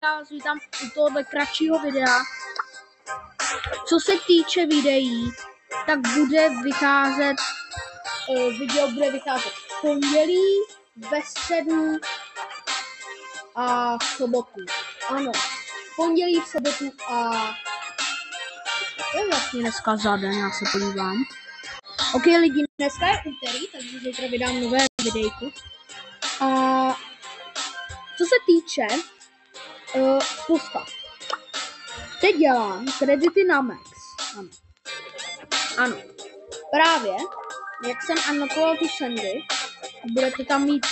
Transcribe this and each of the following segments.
vás vítám u tohoto kratšího videa. Co se týče videí, tak bude vycházet, video bude vycházet v pondělí, ve středu a v sobotu. Ano, v pondělí, v sobotu a... To je vlastně dneska za den, já se podívám. Ok lidi, dneska je úterý, takže zítra vydám nové videjku. A co se týče postav. Teď dělám kredity na Max. Ano. Právě, jak jsem unlockoval tu Sandy, budete tam mít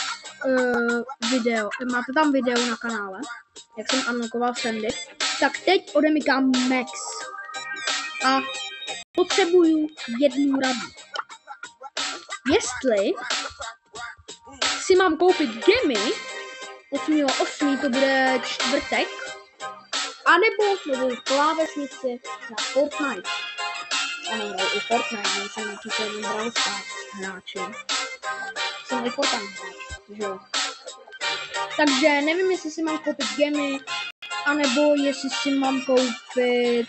video, máte tam video na kanále, jak jsem unlockoval Sandy, tak teď odemykám Max. A potřebuju jednu radu. Jestli si mám koupit gemy, 8.8. to bude čtvrtek, anebo novou klávesnici na Fortnite. Ano, i Fortnite, nejsem určitě jenom Brawl Stars hráči. Jsem i Fortnite hráč, že jo. Takže nevím, jestli si mám koupit gemy, anebo jestli si mám koupit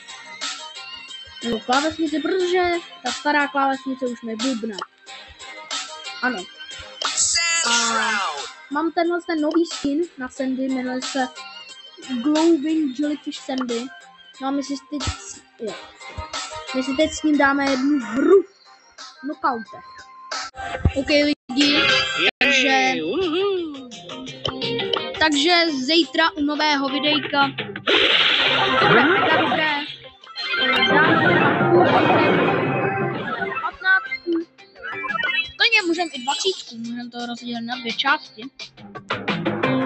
novou klávesnici, protože ta stará klávesnice už nebubne. Ano. A mám ten nový skin na Sandy, jmenuje se Glowing Jellyfish Sandy. No a my si teď s ním dáme jednu hru v knockoutech. Ok lidi, takže zítra u nového videjka bude mega dobré. Dáme 15. Klidně můžeme i 20, můžeme to rozdělit na dvě části.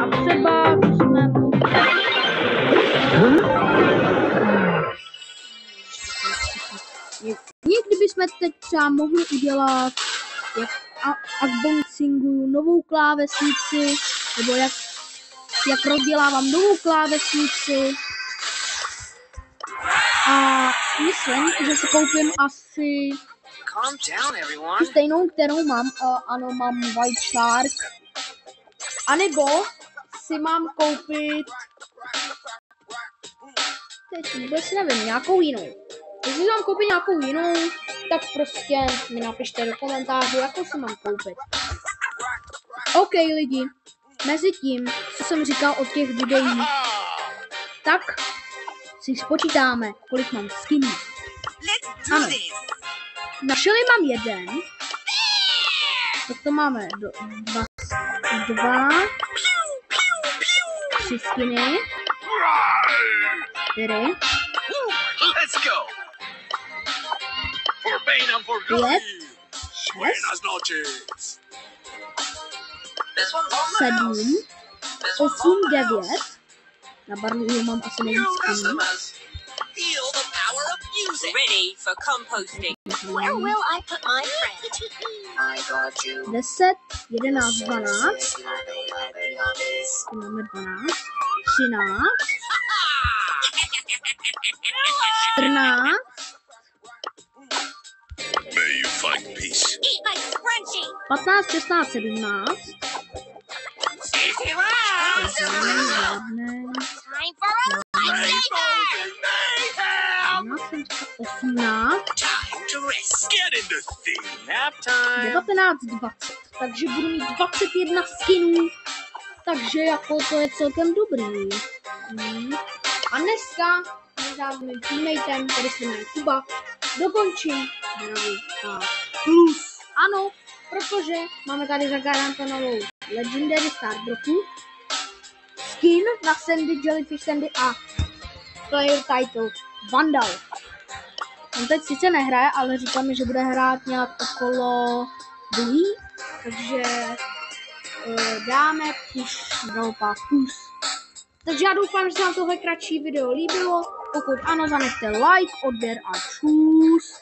A třeba bychom někdy bychom teď třeba mohli udělat, jak unboxinguju novou klávesnici, nebo jak rozdělávám novou klávesnici. A myslím, že si koupím asi tu stejnou, kterou mám. Ano, mám White Shark. A nebo si mám koupit, teď vůbec nevím, nějakou jinou. Jestli si mám koupit nějakou jinou, tak prostě mi napište do komentářů, jakou si mám koupit. Ok lidi, mezi tím, co jsem říkal o těch videích, tak si spočítáme, kolik mám skinů. Ano, našeli mám jeden, tak to máme dva, 3 skiny, 4, 5, 6, 7, 8, 9. Na barlu mám asi nejvíc skinů. Ready for composting. Where will I put my friend? I got you. 10, 11, 12. Máme 12. 13. 14. May you find peace. Eat my scrunchie. 15, 16, 17. Time for a lightsaber. 18. Time to rest. Get in the thing. Nap time. 19, 20. Takže budu mít 21 skinů. Takže jako to je celkem dobrý. A dneska s mým teammatem, který se jmenuje Kuba, dokončím Brawl Stars Plus. Ano, protože máme tady zagarantonovou Legendary Stardropu, skin na Sandy, Jellyfish Sandy a player title Vandal. On teď sice nehraje, ale říká mi, že bude hrát nějak okolo druhý, takže dáme push Brawl Pass Plus. Takže já doufám, že se vám tohle kratší video líbilo. Pokud ano, zanechte like, odběr a čus.